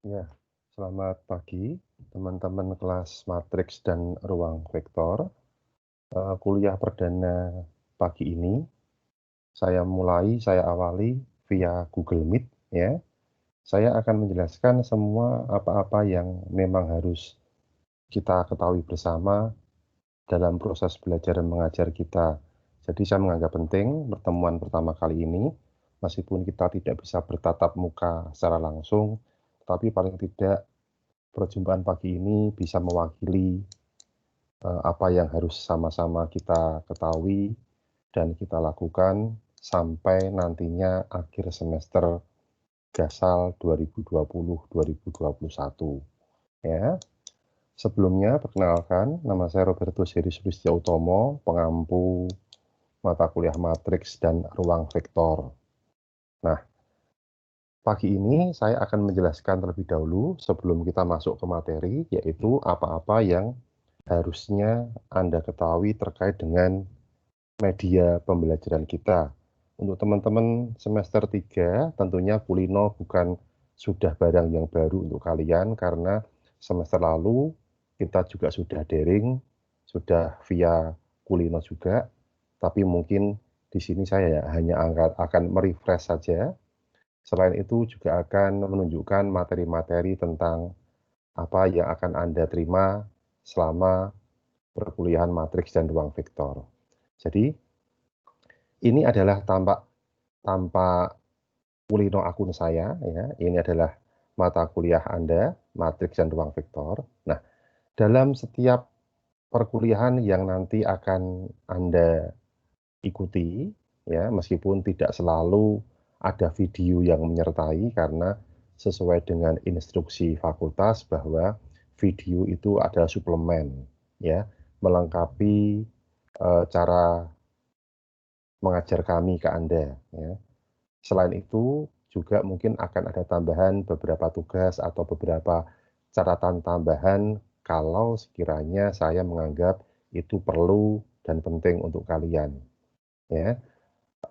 Ya, selamat pagi teman-teman kelas matriks dan ruang vektor. Kuliah perdana pagi ini saya awali via Google Meet ya. Saya akan menjelaskan semua apa-apa yang memang harus kita ketahui bersama dalam proses belajar dan mengajar kita. Jadi saya menganggap penting pertemuan pertama kali ini, meskipun kita tidak bisa bertatap muka secara langsung, tapi paling tidak perjumpaan pagi ini bisa mewakili apa yang harus sama-sama kita ketahui dan kita lakukan sampai nantinya akhir semester Gasal 2020-2021 ya. Sebelumnya perkenalkan, nama saya Roberto Seri Sulistya Utomo, pengampu mata kuliah matriks dan ruang vektor. Nah, pagi ini saya akan menjelaskan terlebih dahulu sebelum kita masuk ke materi, yaitu apa-apa yang harusnya Anda ketahui terkait dengan media pembelajaran kita. Untuk teman-teman semester 3, tentunya Kulino bukan sudah barang yang baru untuk kalian karena semester lalu kita juga sudah daring, sudah via Kulino juga, tapi mungkin di sini saya hanya akan merefresh saja. Selain itu juga akan menunjukkan materi-materi tentang apa yang akan Anda terima selama perkuliahan matriks dan ruang vektor. Jadi, ini adalah tampak Kulino akun saya ya. Ini adalah mata kuliah Anda, matriks dan ruang vektor. Nah, dalam setiap perkuliahan yang nanti akan Anda ikuti ya, meskipun tidak selalu ada video yang menyertai karena sesuai dengan instruksi fakultas bahwa video itu adalah suplemen ya, melengkapi cara mengajar kami ke Anda ya. Selain itu juga mungkin akan ada tambahan beberapa tugas atau beberapa catatan tambahan kalau sekiranya saya menganggap itu perlu dan penting untuk kalian ya.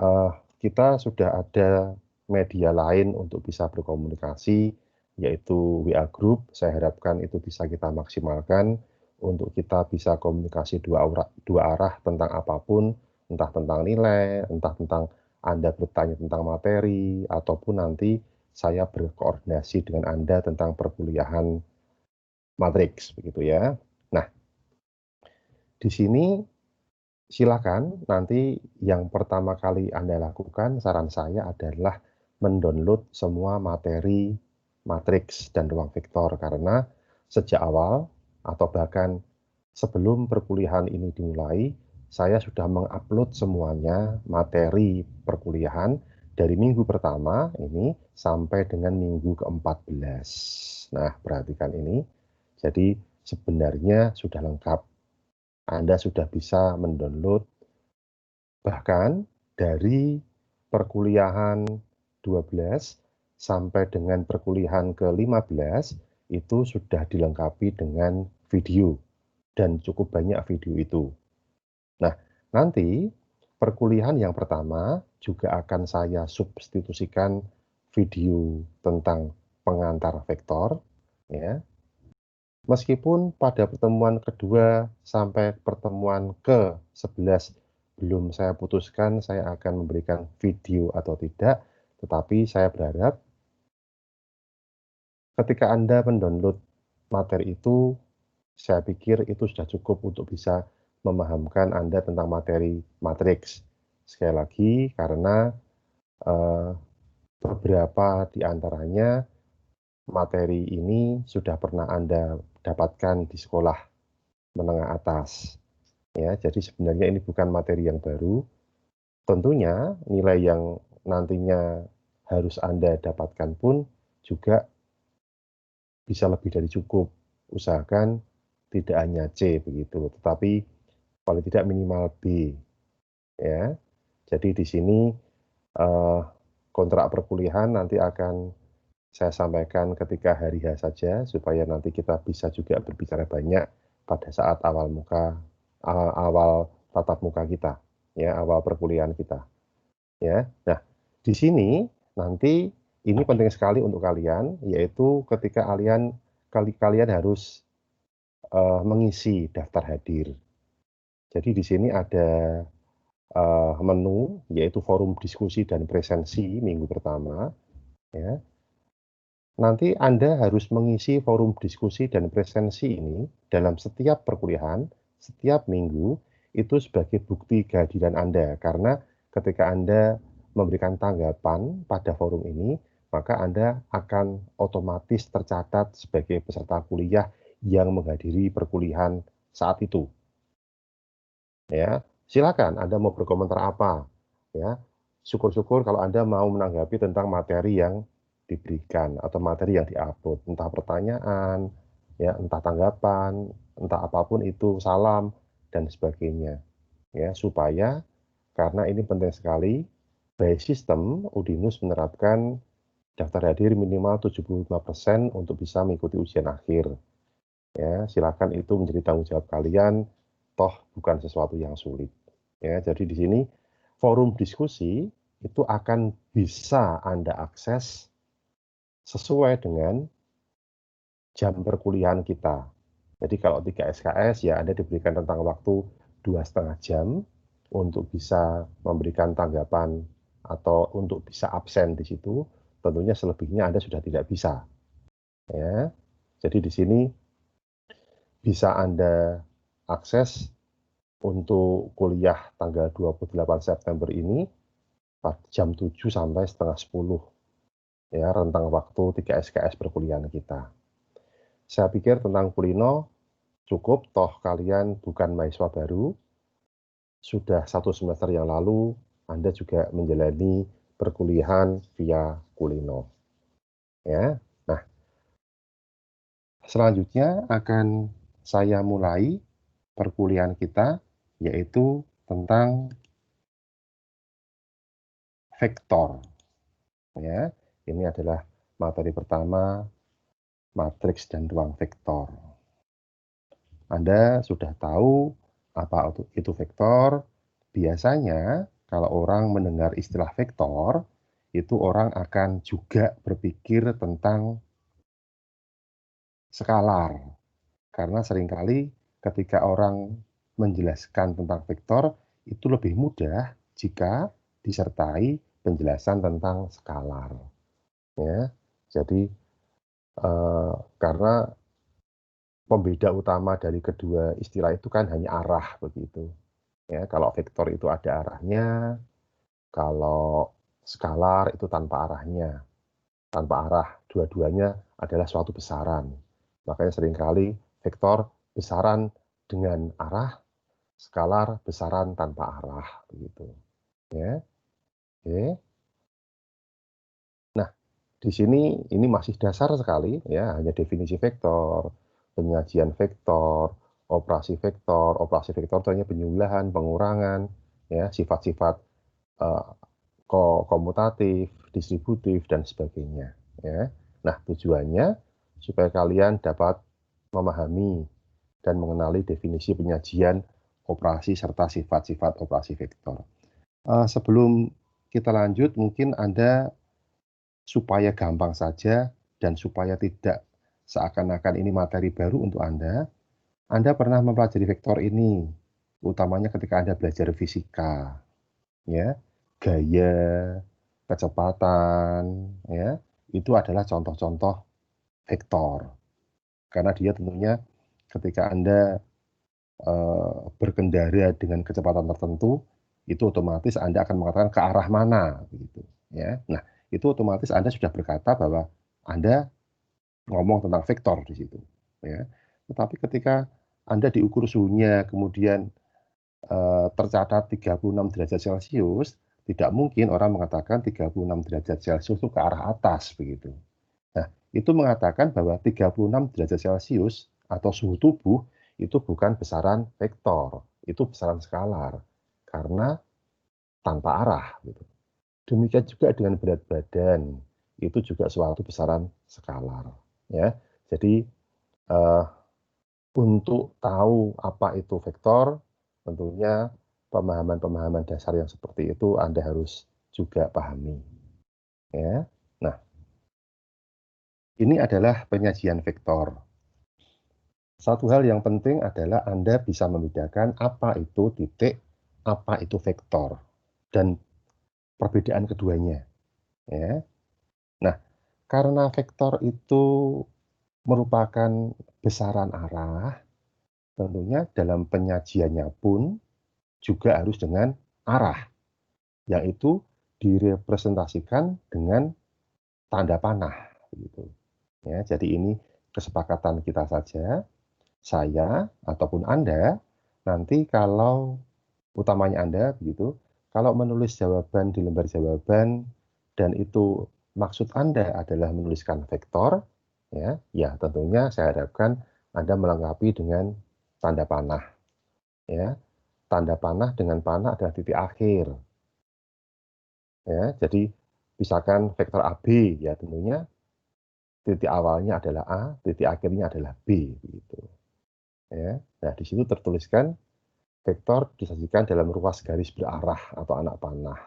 Eee, kita sudah ada media lain untuk bisa berkomunikasi, yaitu WA Group. Saya harapkan itu bisa kita maksimalkan untuk kita bisa komunikasi dua arah tentang apapun, entah tentang nilai, entah tentang Anda bertanya tentang materi, ataupun nanti saya berkoordinasi dengan Anda tentang perkuliahan matriks, begitu ya. Nah, di sini silakan nanti yang pertama kali Anda lakukan, saran saya adalah mendownload semua materi matriks dan ruang vektor karena sejak awal atau bahkan sebelum perkuliahan ini dimulai, saya sudah mengupload semuanya materi perkuliahan dari minggu pertama ini sampai dengan minggu ke-14. Nah, perhatikan ini. Jadi sebenarnya sudah lengkap. Anda sudah bisa mendownload bahkan dari perkuliahan 12 sampai dengan perkuliahan ke-15 itu sudah dilengkapi dengan video dan cukup banyak video itu. Nah, nanti perkuliahan yang pertama juga akan saya substitusikan video tentang pengantar vektor ya. Meskipun pada pertemuan kedua sampai pertemuan ke-11 belum saya putuskan saya akan memberikan video atau tidak, tetapi saya berharap ketika Anda mendownload materi itu, saya pikir itu sudah cukup untuk bisa memahamkan Anda tentang materi matriks. Sekali lagi karena, eee, beberapa di antaranya materi ini sudah pernah Anda dapatkan di sekolah menengah atas. Ya, jadi sebenarnya ini bukan materi yang baru. Tentunya nilai yang nantinya harus Anda dapatkan pun juga bisa lebih dari cukup. Usahakan tidak hanya C begitu, tetapi paling tidak minimal B ya. Jadi di sini eh, kontrak perkuliahan nanti akan saya sampaikan ketika hari H saja supaya nanti kita bisa juga berbicara banyak pada saat awal tatap muka kita, ya, awal perkuliahan kita, ya. Nah, di sini nanti ini penting sekali untuk kalian, yaitu ketika kalian harus mengisi daftar hadir. Jadi di sini ada menu, yaitu forum diskusi dan presensi minggu pertama, ya. Nanti Anda harus mengisi forum diskusi dan presensi ini dalam setiap perkuliahan, setiap minggu, itu sebagai bukti kehadiran Anda. Karena ketika Anda memberikan tanggapan pada forum ini, maka Anda akan otomatis tercatat sebagai peserta kuliah yang menghadiri perkuliahan saat itu. Ya, silakan Anda mau berkomentar apa, ya. Syukur-syukur kalau Anda mau menanggapi tentang materi yang diberikan atau materi yang di-upload, entah pertanyaan, ya, entah tanggapan, entah apapun itu, salam dan sebagainya, ya. Supaya karena ini penting sekali, by sistem Udinus menerapkan daftar hadir minimal 75% untuk bisa mengikuti ujian akhir. Ya, silakan itu menjadi tanggung jawab kalian, toh bukan sesuatu yang sulit. Ya, jadi di sini forum diskusi itu akan bisa Anda akses sesuai dengan jam perkuliahan kita. Jadi kalau 3 SKS ya Anda diberikan rentang waktu 2,5 jam untuk bisa memberikan tanggapan atau untuk bisa absen di situ. Tentunya selebihnya Anda sudah tidak bisa. Ya. Jadi di sini bisa Anda akses untuk kuliah tanggal 28 September ini jam 7 sampai setengah 10, ya, rentang waktu 3 SKS perkuliahan kita. Saya pikir tentang Kulino cukup, toh kalian bukan mahasiswa baru, sudah 1 semester yang lalu Anda juga menjalani perkuliahan via Kulino. Ya. Nah, selanjutnya akan saya mulai perkuliahan kita, yaitu tentang vektor. Ya, ini adalah materi pertama, matriks dan ruang vektor. Anda sudah tahu apa itu vektor. Biasanya kalau orang mendengar istilah vektor, itu orang akan juga berpikir tentang skalar. Karena seringkali ketika orang menjelaskan tentang vektor, itu lebih mudah jika disertai penjelasan tentang skalar. Ya, jadi karena pembeda utama dari kedua istilah itu kan hanya arah begitu. Ya, kalau vektor itu ada arahnya, kalau skalar itu tanpa arahnya. Tanpa arah, dua-duanya adalah suatu besaran. Makanya seringkali vektor besaran dengan arah, skalar besaran tanpa arah begitu. Ya. Oke. Nah, di sini ini masih dasar sekali ya, hanya definisi vektor, penyajian vektor, operasi vektor. Operasi vektor itu hanya penjumlahan, pengurangan, ya, sifat-sifat komutatif, distributif dan sebagainya, ya. Nah, tujuannya supaya kalian dapat memahami dan mengenali definisi penyajian operasi serta sifat-sifat operasi vektor. Sebelum kita lanjut, mungkin Anda supaya gampang saja dan supaya tidak seakan-akan ini materi baru untuk Anda pernah mempelajari vektor ini, utamanya ketika Anda belajar fisika, ya. Gaya, kecepatan, ya, itu adalah contoh-contoh vektor. Karena dia tentunya ketika Anda berkendara dengan kecepatan tertentu, itu otomatis Anda akan mengatakan ke arah mana, begitu, ya. Nah, itu otomatis Anda sudah berkata bahwa Anda ngomong tentang vektor di situ, ya. Tetapi ketika Anda diukur suhunya, kemudian tercatat 36 derajat Celcius, tidak mungkin orang mengatakan 36 derajat Celcius itu ke arah atas, begitu. Nah, itu mengatakan bahwa 36 derajat Celcius atau suhu tubuh itu bukan besaran vektor, itu besaran skalar, karena tanpa arah, gitu. Demikian juga dengan berat badan, itu juga suatu besaran skalar, ya. Jadi, eee, untuk tahu apa itu vektor, tentunya pemahaman-pemahaman dasar yang seperti itu Anda harus juga pahami, ya. Nah, Ini adalah penyajian vektor. Satu hal yang penting adalah Anda bisa membedakan apa itu titik, apa itu vektor, dan perbedaan keduanya. Ya. Nah, karena vektor itu merupakan besaran arah, tentunya dalam penyajiannya pun juga harus dengan arah, yaitu direpresentasikan dengan tanda panah. Gitu. Ya, jadi ini kesepakatan kita saja, saya ataupun Anda, nanti kalau utamanya Anda begitu, kalau menulis jawaban di lembar jawaban dan itu maksud Anda adalah menuliskan vektor, ya tentunya saya harapkan Anda melengkapi dengan tanda panah, ya. Tanda panah dengan panah adalah titik akhir, ya. Jadi misalkan vektor AB, ya tentunya titik awalnya adalah A, titik akhirnya adalah B, begitu. Ya. Nah, di situ tertuliskan vektor disajikan dalam ruas garis berarah atau anak panah.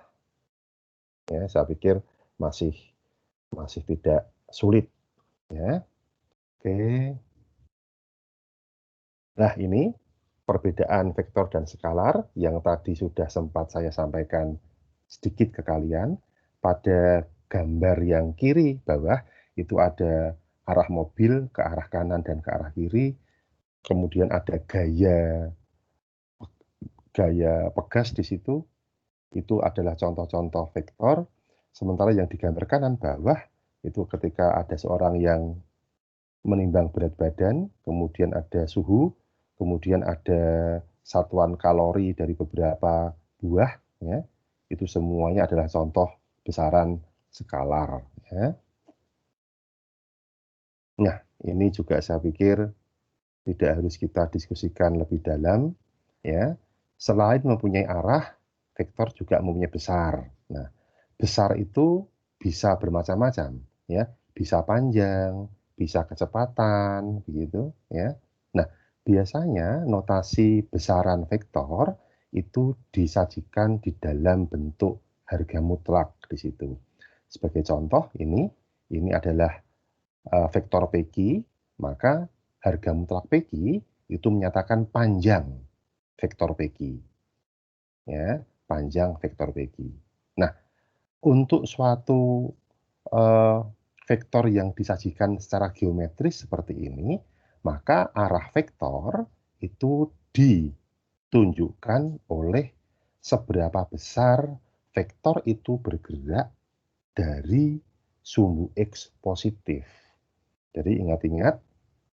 Ya, saya pikir masih masih tidak sulit, ya. Oke. Nah, ini perbedaan vektor dan skalar yang tadi sudah sempat saya sampaikan sedikit ke kalian. Pada gambar yang kiri bawah itu ada arah mobil ke arah kanan dan ke arah kiri, kemudian ada gaya pegas di situ, itu adalah contoh-contoh vektor, sementara yang di gambar kanan bawah itu ketika ada seorang yang menimbang berat badan, kemudian ada suhu, kemudian ada satuan kalori dari beberapa buah, ya, itu semuanya adalah contoh besaran skalar. Ya. Nah, ini juga saya pikir tidak harus kita diskusikan lebih dalam, ya. Selain mempunyai arah, vektor juga mempunyai besar. Nah, besar itu bisa bermacam-macam, ya. Bisa panjang, bisa kecepatan, begitu, ya. Nah, biasanya notasi besaran vektor itu disajikan di dalam bentuk harga mutlak di situ. Sebagai contoh ini adalah vektor PQ, maka harga mutlak PQ itu menyatakan panjang vektor PQ, ya, panjang vektor PQ. Nah, untuk suatu uh, vektor yang disajikan secara geometris seperti ini, maka arah vektor itu ditunjukkan oleh seberapa besar vektor itu bergerak dari sumbu X positif. Jadi ingat-ingat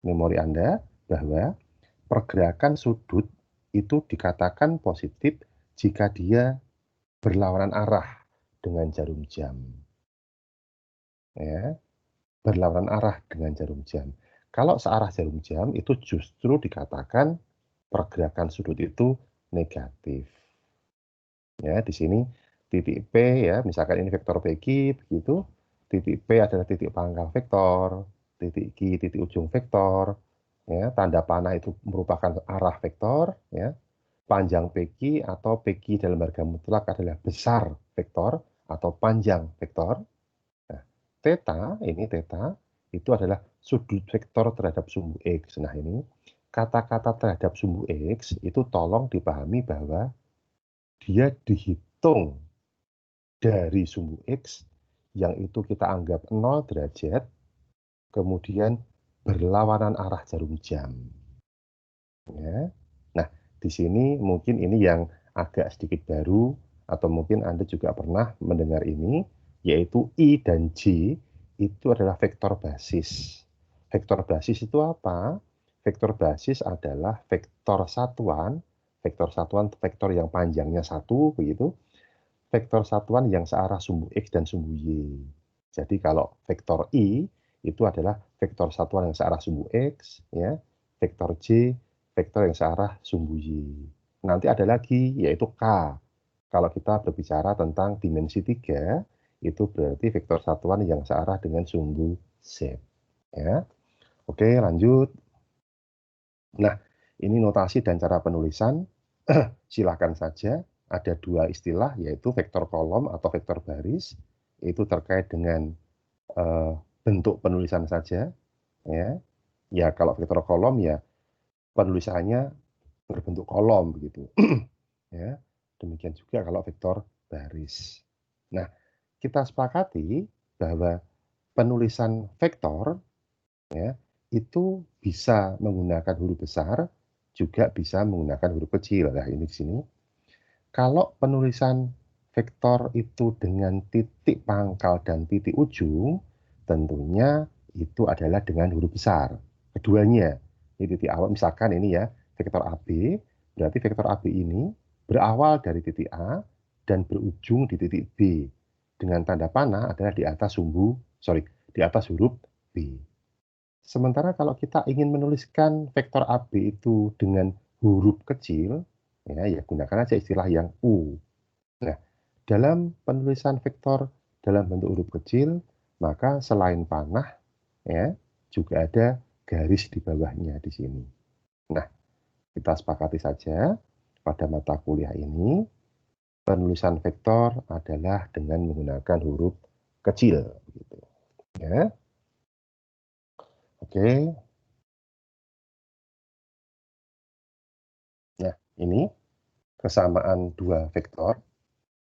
memori Anda bahwa pergerakan sudut itu dikatakan positif jika dia berlawanan arah dengan jarum jam. Ya, berlawanan arah dengan jarum jam. Kalau searah jarum jam itu justru dikatakan pergerakan sudut itu negatif. Ya, di sini titik P ya, misalkan ini vektor PQ begitu, titik P adalah titik pangkal vektor, titik Q titik ujung vektor, ya, tanda panah itu merupakan arah vektor, ya. Panjang PQ atau PQ dalam harga mutlak adalah besar vektor atau panjang vektor. Nah, theta itu adalah sudut vektor terhadap sumbu X. Nah, ini kata-kata terhadap sumbu X itu tolong dipahami bahwa dia dihitung dari sumbu X yang itu kita anggap 0 derajat, kemudian berlawanan arah jarum jam. Ya. Nah, di sini mungkin ini yang agak sedikit baru, atau mungkin Anda juga pernah mendengar ini, yaitu I dan J itu adalah vektor basis. Vektor basis itu apa? Vektor basis adalah vektor satuan vektor yang panjangnya 1, begitu, vektor satuan yang searah sumbu X dan sumbu Y. Jadi kalau vektor I itu adalah vektor satuan yang searah sumbu X, ya. Vektor J, vektor yang searah sumbu Y. Nanti ada lagi yaitu K. Kalau kita berbicara tentang dimensi 3, itu berarti vektor satuan yang searah dengan sumbu Z. Ya. Oke, lanjut. Nah, ini notasi dan cara penulisan. Silakan saja. Ada dua istilah, yaitu vektor kolom atau vektor baris. Itu terkait dengan bentuk penulisan saja, ya. Ya kalau vektor kolom ya penulisannya berbentuk kolom begitu. Ya. Demikian juga kalau vektor baris. Nah, kita sepakati bahwa penulisan vektor ya, itu bisa menggunakan huruf besar, juga bisa menggunakan huruf kecil. Nah, ini di sini. Kalau penulisan vektor itu dengan titik pangkal dan titik ujung, tentunya itu adalah dengan huruf besar. Keduanya, ini titik awal, misalkan ini ya, vektor AB, berarti vektor AB ini berawal dari titik A dan berujung di titik B. Dengan tanda panah adalah di atas di atas huruf B. Sementara kalau kita ingin menuliskan vektor AB itu dengan huruf kecil, ya gunakan aja istilah yang U. Nah, dalam penulisan vektor dalam bentuk huruf kecil, maka selain panah, ya, juga ada garis di bawahnya di sini. Nah, kita sepakati saja pada mata kuliah ini, penulisan vektor adalah dengan menggunakan huruf kecil. Gitu, ya. Oke. Nah, ini kesamaan dua vektor.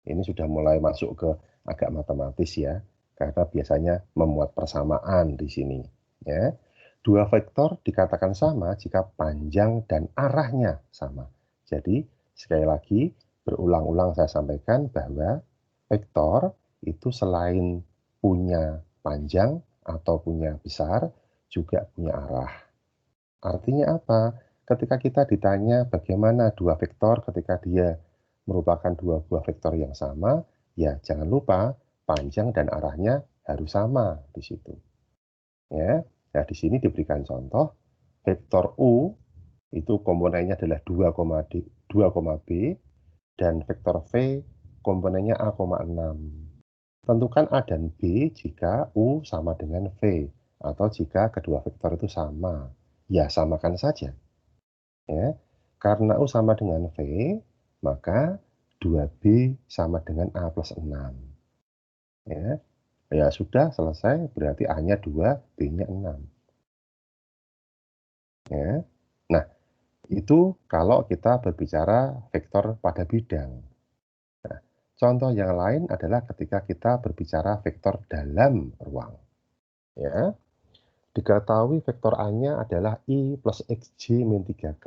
Ini sudah mulai masuk ke agak matematis ya, karena biasanya memuat persamaan di sini. Ya. Dua vektor dikatakan sama jika panjang dan arahnya sama. Jadi, sekali lagi, berulang-ulang saya sampaikan bahwa vektor itu selain punya panjang atau punya besar, juga punya arah. Artinya apa? Ketika kita ditanya bagaimana dua vektor ketika dia merupakan dua buah vektor yang sama, ya jangan lupa panjang dan arahnya harus sama di situ. Ya. Nah, di sini diberikan contoh vektor U itu komponennya adalah 2, B dan vektor V komponennya A,6. Tentukan A dan B jika U sama dengan V atau jika kedua vektor itu sama. Ya, samakan saja. Ya. Karena U sama dengan V, maka 2B sama dengan A plus 6. Ya. Ya sudah selesai, berarti A-nya 2, B-nya 6. Ya. Nah, itu kalau kita berbicara vektor pada bidang. Nah, contoh yang lain adalah ketika kita berbicara vektor dalam ruang. Ya. Diketahui vektor A-nya adalah I plus XJ min 3K.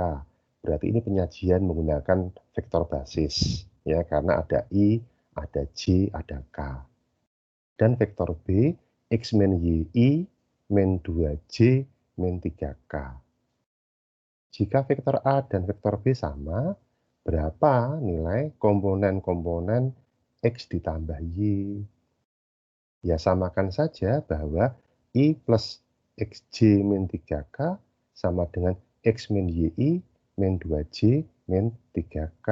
Berarti ini penyajian menggunakan vektor basis. Ya, karena ada I, ada J, ada K. Dan vektor B, X min YI min 2J min 3K. Jika vektor A dan vektor B sama, berapa nilai komponen-komponen X ditambah Y? Ya, samakan saja bahwa I plus XJ min 3K sama dengan X min YI min 2J min 3K.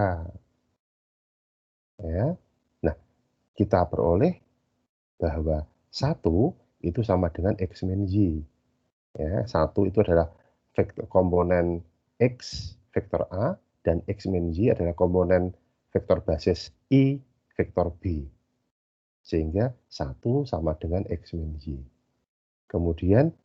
Ya. Nah, kita peroleh bahwa 1 itu sama dengan X min Y. Ya, 1 itu adalah vektor komponen X vektor A dan X min Y adalah komponen vektor basis I vektor B. Sehingga 1 sama dengan X min Y. Kemudian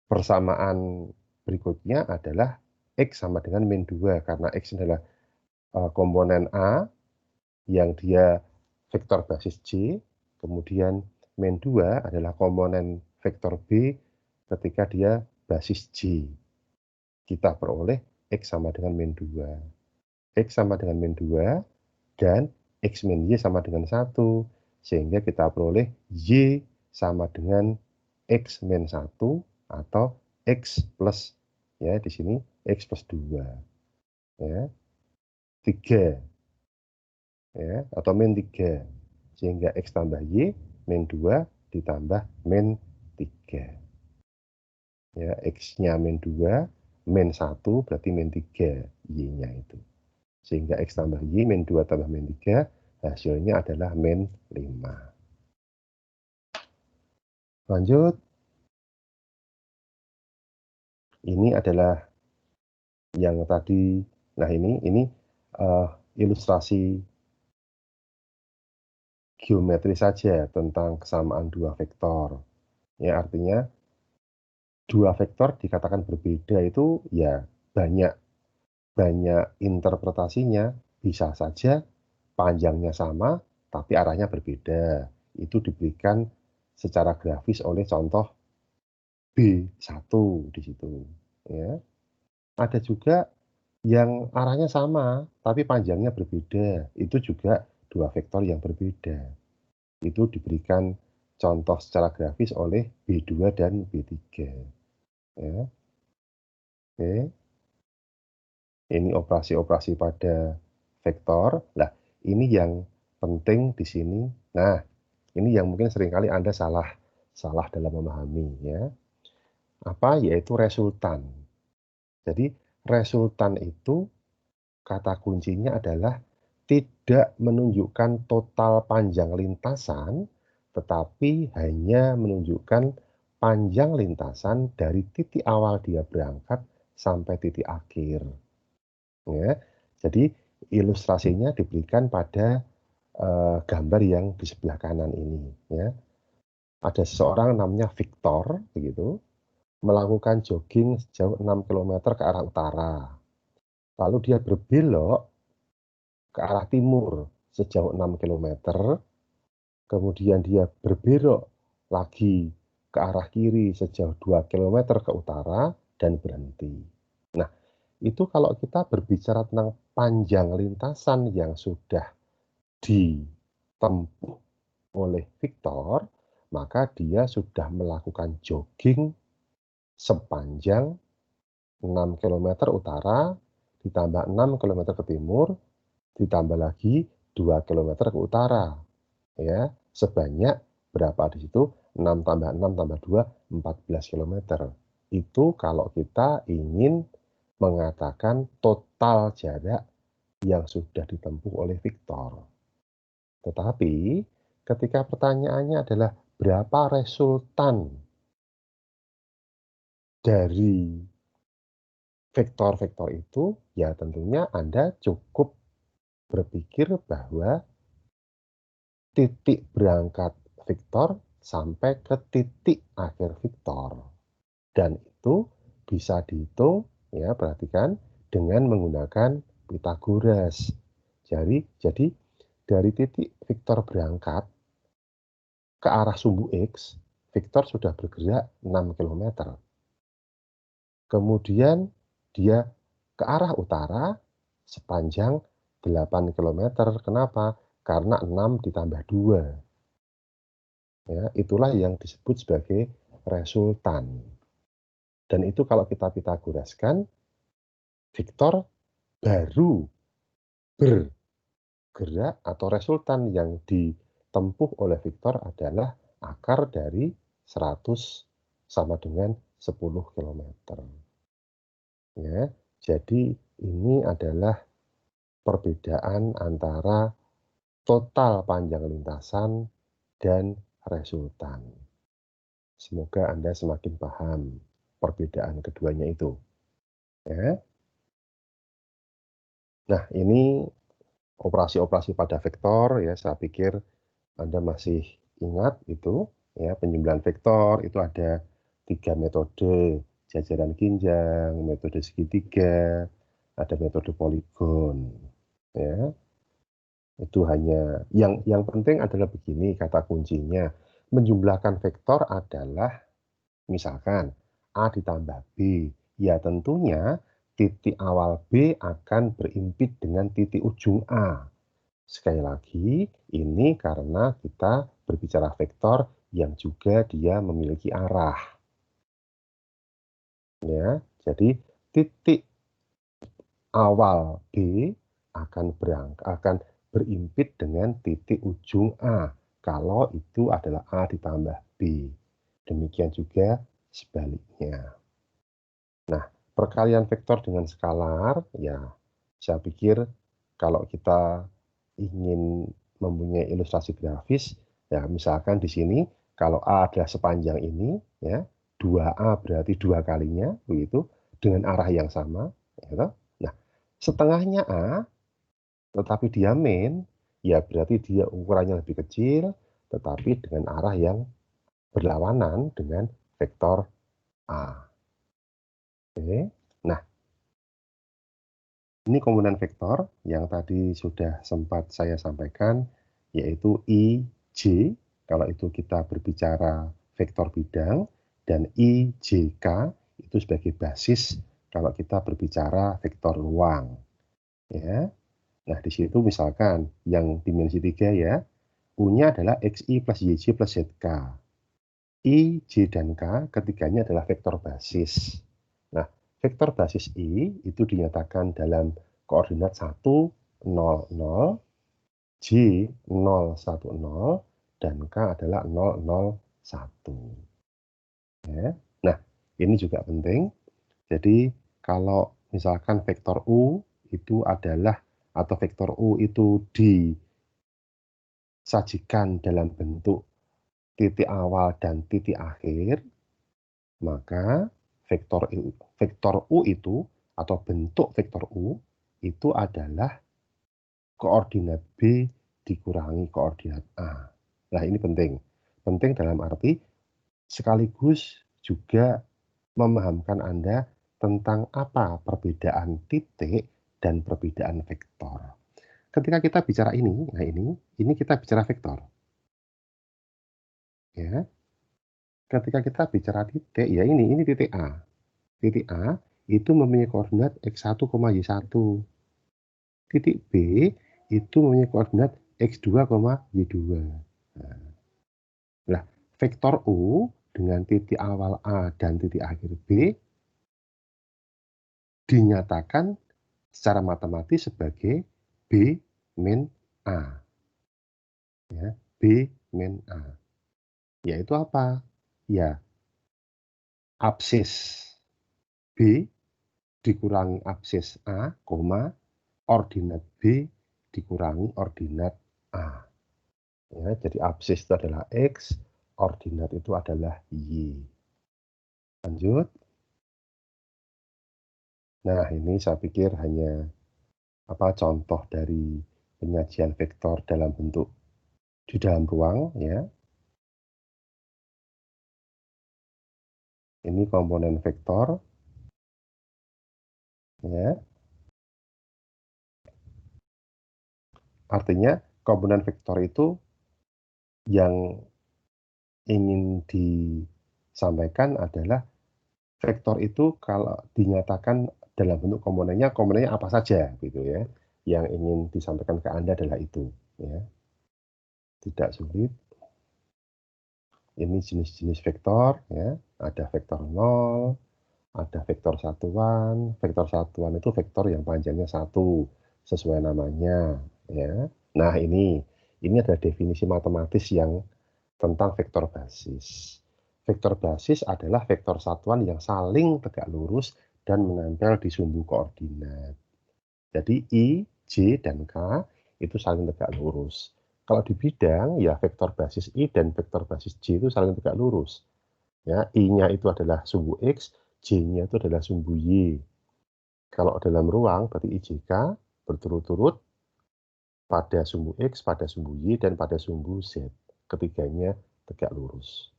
persamaan berikutnya adalah X sama dengan min 2 karena X adalah komponen A yang dia vektor basis J, kemudian min 2 adalah komponen vektor B ketika dia basis J. Kita peroleh X sama dengan min 2. X sama dengan min 2 dan X min Y sama dengan 1. Sehingga kita peroleh Y sama dengan X min 1 atau X plus, ya di sini X plus 2. Ya, 3. Ya, atau min 3. Sehingga X tambah Y min 2 ditambah min 3. Ya, X-nya min 2, min 1 berarti min 3 Y-nya itu. Sehingga X tambah Y min 2 tambah min 3 hasilnya adalah min 5. Lanjut. Ini adalah yang tadi. Nah, ini ilustrasi geometri saja tentang kesamaan dua vektor. Ya, artinya dua vektor dikatakan berbeda itu ya banyak banyak interpretasinya. Bisa saja panjangnya sama tapi arahnya berbeda. Itu diberikan secara grafis oleh contoh B1 di situ, ya. Ada juga yang arahnya sama tapi panjangnya berbeda. Itu juga dua vektor yang berbeda. Itu diberikan contoh secara grafis oleh B2 dan B3, ya. Oke. Ini operasi-operasi pada vektor. Nah, ini yang penting di sini. Nah, ini yang mungkin seringkali Anda salah dalam memahami, ya. Apa? Yaitu resultan. Jadi, resultan itu kata kuncinya adalah tidak menunjukkan total panjang lintasan, tetapi hanya menunjukkan panjang lintasan dari titik awal dia berangkat sampai titik akhir. Ya, jadi ilustrasinya diberikan pada gambar yang di sebelah kanan ini. Ya, ada seseorang namanya Victor, begitu, melakukan jogging sejauh 6 km ke arah utara. Lalu dia berbelok ke arah timur sejauh 6 km, kemudian dia berbelok lagi ke arah kiri sejauh 2 km ke utara dan berhenti. Nah, itu kalau kita berbicara tentang panjang lintasan yang sudah ditempuh oleh Victor, maka dia sudah melakukan jogging sepanjang 6 km utara, ditambah 6 km ke timur, ditambah lagi 2 km ke utara. Ya, sebanyak berapa di situ? 6 tambah 6 tambah 2, 14 km. Itu kalau kita ingin mengatakan total jarak yang sudah ditempuh oleh Victor. Tetapi ketika pertanyaannya adalah berapa resultan dari vektor-vektor itu, ya tentunya Anda cukup berpikir bahwa titik berangkat vektor sampai ke titik akhir vektor. Dan itu bisa dihitung, ya perhatikan, dengan menggunakan Pythagoras. Jadi dari titik vektor berangkat ke arah sumbu X, vektor sudah bergerak 6 km. Kemudian dia ke arah utara sepanjang 8 km. Kenapa? Karena 6 ditambah 2. Ya, itulah yang disebut sebagai resultan. Dan itu kalau kita Pythagoraskan, vektor baru bergerak atau resultan yang ditempuh oleh vektor adalah akar dari 100 sama dengan 10 km. Ya, jadi ini adalah perbedaan antara total panjang lintasan dan resultan. Semoga Anda semakin paham perbedaan keduanya itu. Ya. Nah, ini operasi-operasi pada vektor, ya, saya pikir Anda masih ingat itu, ya, penjumlahan vektor itu ada 3 metode, jajaran ginjang, metode segitiga, ada metode poligon, ya. Itu hanya yang penting adalah begini kata kuncinya, menjumlahkan vektor adalah misalkan A ditambah B, ya tentunya titik awal B akan berimpit dengan titik ujung A. Sekali lagi, ini karena kita berbicara vektor yang juga dia memiliki arah. Ya, jadi titik awal B akan berimpit dengan titik ujung A kalau itu adalah A ditambah B. Demikian juga sebaliknya. Nah, perkalian vektor dengan skalar, ya saya pikir kalau kita ingin mempunyai ilustrasi grafis, ya misalkan di sini kalau A adalah sepanjang ini, ya 2A berarti 2 kalinya, begitu, dengan arah yang sama, gitu. Nah, setengahnya A, tetapi dia min, ya berarti dia ukurannya lebih kecil, tetapi dengan arah yang berlawanan dengan vektor A. Oke. Nah, ini komponen vektor yang tadi sudah sempat saya sampaikan, yaitu IJ, kalau itu kita berbicara vektor bidang, dan IJK itu sebagai basis kalau kita berbicara vektor ruang. Ya. Nah, di situ misalkan yang dimensi 3 ya, U-nya adalah XI plus YJ plus ZK. I, J, dan K ketiganya adalah vektor basis. Nah, vektor basis I itu dinyatakan dalam koordinat 1, 0, 0, J, 0, 1, 0, dan K adalah 0, 0, 1. Ya. Nah, ini juga penting. Jadi, kalau misalkan vektor U itu adalah atau vektor U itu disajikan dalam bentuk titik awal dan titik akhir, maka vektor U itu atau bentuk vektor U itu adalah koordinat B dikurangi koordinat A. Nah, ini penting. Penting dalam arti sekaligus juga memahamkan Anda tentang apa perbedaan titik dan perbedaan vektor. Ketika kita bicara ini, nah ini kita bicara vektor. Ya. Ketika kita bicara titik, ya ini titik A. Titik A itu mempunyai koordinat X1, Y1. Titik B itu mempunyai koordinat X2, Y2. Nah, vektor U dengan titik awal A dan titik akhir B dinyatakan secara matematis sebagai B min A. Ya, B min A. Yaitu apa? Ya, absis B dikurangi absis A, ordinat B dikurangi ordinat A. Ya, jadi absis itu adalah X, ordinat itu adalah Y. Lanjut. Nah, ini saya pikir hanya contoh dari penyajian vektor dalam bentuk di dalam ruang ya. Ini komponen vektor ya. Artinya komponen vektor itu yang ingin disampaikan adalah vektor itu kalau dinyatakan dalam bentuk komponennya apa saja gitu ya. Yang ingin disampaikan ke Anda adalah itu ya. Tidak sulit. Ini jenis-jenis vektor ya. Ada vektor 0, ada vektor satuan. Vektor satuan itu vektor yang panjangnya 1 sesuai namanya ya. Nah, ini adalah definisi matematis yang tentang vektor basis. Vektor basis adalah vektor satuan yang saling tegak lurus dan menempel di sumbu koordinat. Jadi I, J, dan K itu saling tegak lurus. Kalau di bidang, ya vektor basis I dan vektor basis J itu saling tegak lurus. Ya, I-nya itu adalah sumbu X, J-nya itu adalah sumbu Y. Kalau dalam ruang, berarti I, J, K berturut-turut pada sumbu X, pada sumbu Y, dan pada sumbu Z. Ketiganya tegak lurus.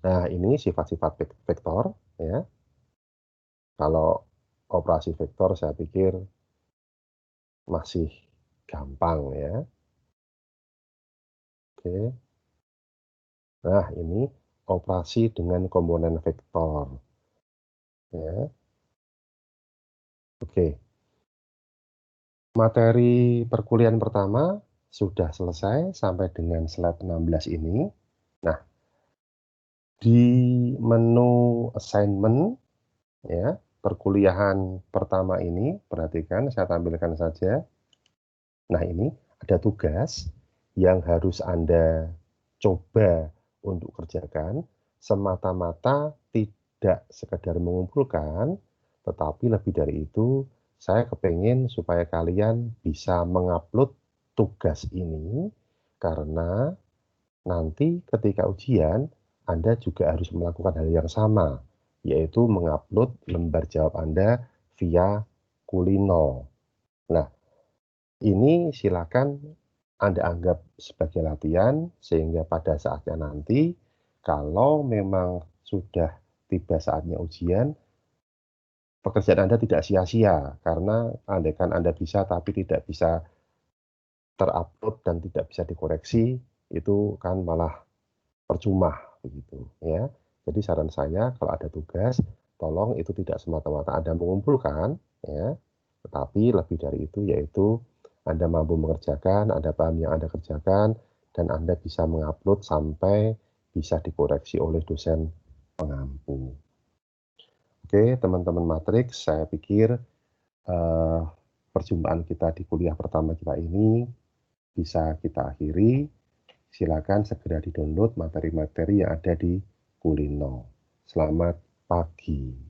Nah, ini sifat-sifat vektor ya. Kalau operasi vektor saya pikir masih gampang ya. Oke. Nah, ini operasi dengan komponen vektor ya. Oke. Materi perkuliahan pertama sudah selesai sampai dengan slide 16 ini. Nah, di menu assignment ya, perkuliahan pertama ini perhatikan saya tampilkan saja. Nah, ini ada tugas yang harus Anda coba untuk kerjakan semata-mata tidak sekedar mengumpulkan, tetapi lebih dari itu saya kepengen supaya kalian bisa mengupload tugas ini karena nanti ketika ujian Anda juga harus melakukan hal yang sama, yaitu mengupload lembar jawab Anda via Kulino. Nah, Ini silakan Anda anggap sebagai latihan, sehingga pada saatnya nanti, kalau memang sudah tiba saatnya ujian, pekerjaan Anda tidak sia-sia, karena andaikan Anda bisa tapi tidak bisa terupload dan tidak bisa dikoreksi, itu kan malah percuma begitu ya. Jadi saran saya kalau ada tugas, tolong itu tidak semata-mata Anda mengumpulkan ya, tetapi lebih dari itu yaitu Anda mampu mengerjakan, Anda paham yang Anda kerjakan, dan Anda bisa mengupload sampai bisa dikoreksi oleh dosen pengampu. Oke, teman-teman Matriks, saya pikir eh, perjumpaan kita di kuliah pertama kita ini bisa kita akhiri. Silakan segera di-download materi-materi yang ada di Kulino. Selamat pagi.